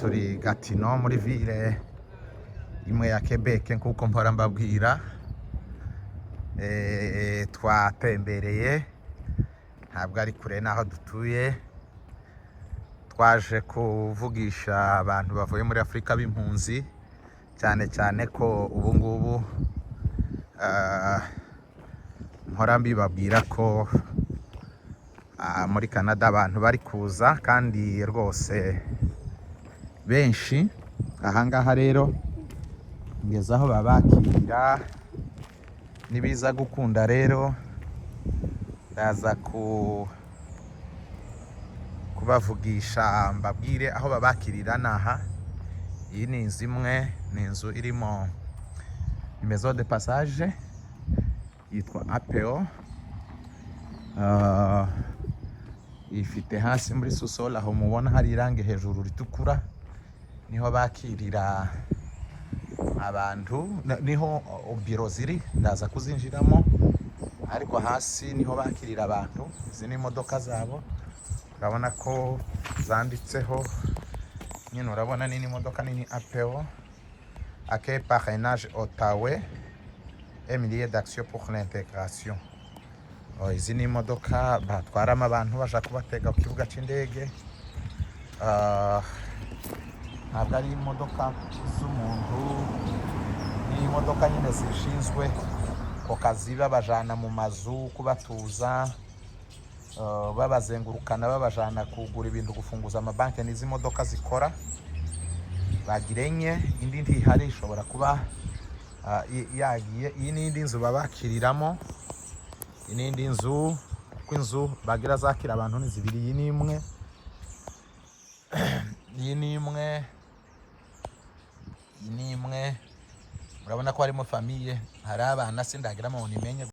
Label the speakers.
Speaker 1: turi Gatineau muri ville imwe ya Quebec nkuko mpora mbabwira. Twatembereye ntabwo ari kure naho dutuye, twaje kuvugisha abantu bavuye muri Afurika b'impunzi, cyane cyane ko ubu ngubu mpora mbibabwira ko muri Canada abantu bari kuza kandi rwose benshi. Ahangaha rero ngeze aho babakirira, nibiza gukunda rero ndaza kubavugisha mbabwire aho babakirira. Naha iyi ni inzu imwe, ni inzu irimo maison de passage yitwa APO. Ifite hasi muri sous-sol aho mubona hari irangi hejuru ritukura, niho bakirira abantu, niho biro ziri, ndaza kuzinjiramo, ariko hasi niho bakirira abantu. Izi ni imodoka zabo, urabona ko zanditseho nyine, urabona nini imodoka nini APO, Accueil Parrainage Ottawa et Milliers d'Action pour l'Intégration. Izi ni imodoka batwaramo abantu baje kubatega ku kibuga cy'indege. Ntabwo ari imodoka z'umuntu, ni imodoka nyine zishinzwe ku kazi, babajana mu mazu kubatuza, babazengurukana babajana kugura ibintu, gufunguza amabanki. N'izi modoka zikora. Bagira enye, indi ntihari, ishobora kuba yagiye. Iyi ni indi nzu babakiriramo, indi nzu, kuko inzu bagira zakira abantu ni zibiri. Iyi ni imwe, iyi ni imwe, iyi ni imwe. Urabona ko harimo famiye, hari abana sindagira mu nimenye.